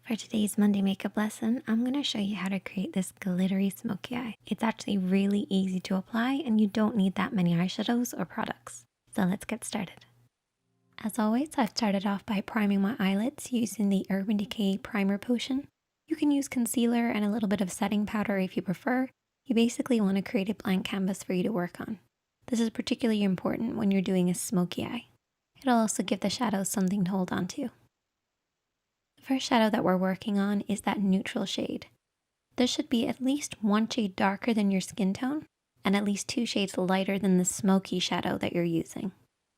For today's Monday makeup lesson, I'm going to show you how to create this glittery smoky eye. It's actually really easy to apply and you don't need that many eyeshadows or products. So let's get started. As always, I've started off by priming my eyelids using the Urban Decay Primer Potion. You can use concealer and a little bit of setting powder if you prefer. You basically want to create a blank canvas for you to work on. This is particularly important when you're doing a smoky eye. It'll also give the shadows something to hold on to. The first shadow that we're working on is that neutral shade. This should be at least one shade darker than your skin tone and at least 2 shades lighter than the smoky shadow that you're using.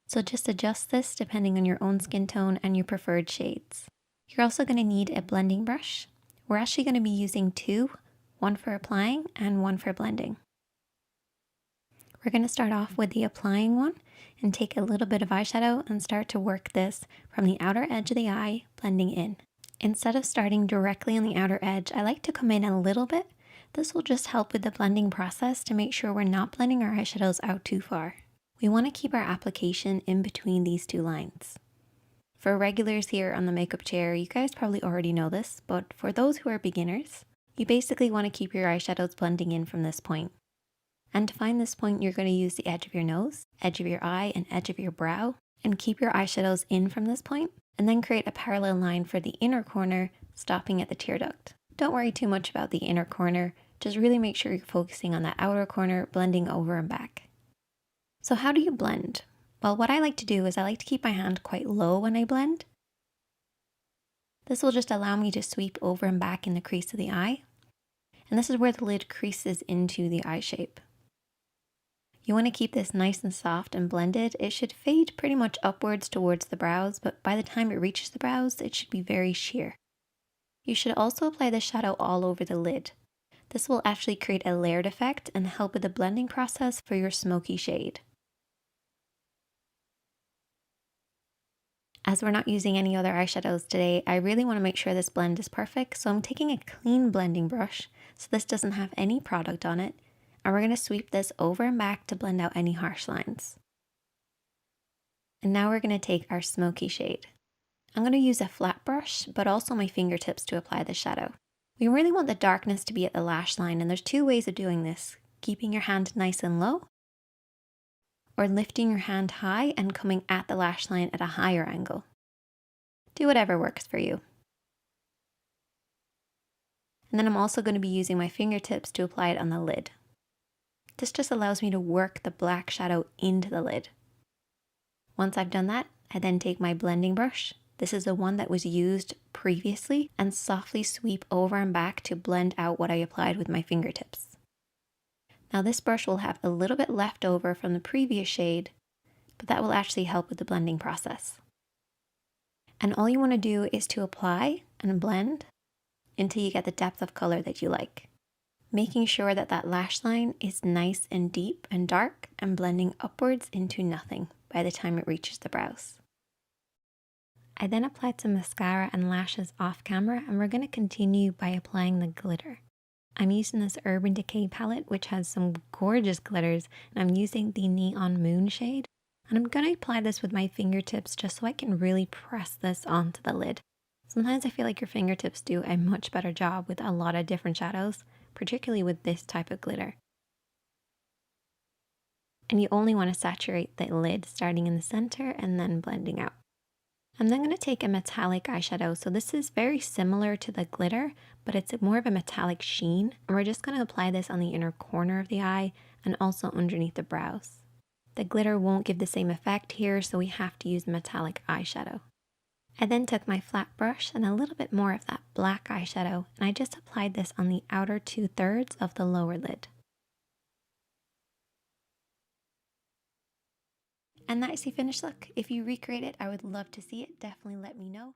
So just adjust this depending on your own skin tone and your preferred shades. You're also going to need a blending brush. We're actually going to be using 2, one for applying and one for blending. We're going to start off with the applying one and take a little bit of eyeshadow and start to work this from the outer edge of the eye, blending in. Instead of starting directly on the outer edge, I like to come in a little bit. This will just help with the blending process to make sure we're not blending our eyeshadows out too far. We want to keep our application in between these 2 lines. For regulars here on the makeup chair, you guys probably already know this, but for those who are beginners, you basically want to keep your eyeshadows blending in from this point. And to find this point, you're going to use the edge of your nose, edge of your eye, and edge of your brow, and keep your eyeshadows in from this point, and then create a parallel line for the inner corner, stopping at the tear duct. Don't worry too much about the inner corner, just really make sure you're focusing on that outer corner, blending over and back. So how do you blend? Well, what I like to do is I like to keep my hand quite low when I blend. This will just allow me to sweep over and back in the crease of the eye. And this is where the lid creases into the eye shape. You want to keep this nice and soft and blended. It should fade pretty much upwards towards the brows, but by the time it reaches the brows, it should be very sheer. You should also apply the shadow all over the lid. This will actually create a layered effect and help with the blending process for your smoky shade. As we're not using any other eyeshadows today, I really want to make sure this blend is perfect, so I'm taking a clean blending brush, so this doesn't have any product on it. And we're going to sweep this over and back to blend out any harsh lines. And now we're going to take our smoky shade. I'm going to use a flat brush, but also my fingertips to apply the shadow. We really want the darkness to be at the lash line, and there's 2 ways of doing this. Keeping your hand nice and low, or lifting your hand high and coming at the lash line at a higher angle. Do whatever works for you. And then I'm also going to be using my fingertips to apply it on the lid. This just allows me to work the black shadow into the lid. Once I've done that, I then take my blending brush. This is the one that was used previously, and softly sweep over and back to blend out what I applied with my fingertips. Now this brush will have a little bit left over from the previous shade, but that will actually help with the blending process. And all you want to do is to apply and blend until you get the depth of color that you like. Making sure that that lash line is nice and deep and dark and blending upwards into nothing by the time it reaches the brows. I then applied some mascara and lashes off camera, and we're going to continue by applying the glitter. I'm using this Urban Decay palette, which has some gorgeous glitters, and I'm using the Neon Moon shade. And I'm going to apply this with my fingertips just so I can really press this onto the lid. Sometimes I feel like your fingertips do a much better job with a lot of different shadows, particularly with this type of glitter. And you only want to saturate the lid starting in the center and then blending out. I'm then going to take a metallic eyeshadow. So this is very similar to the glitter, but it's more of a metallic sheen. And we're just going to apply this on the inner corner of the eye and also underneath the brows. The glitter won't give the same effect here, so we have to use metallic eyeshadow. I then took my flat brush and a little bit more of that black eyeshadow, and I just applied this on the outer 2/3 of the lower lid. And that is the finished look. If you recreate it, I would love to see it. Definitely let me know.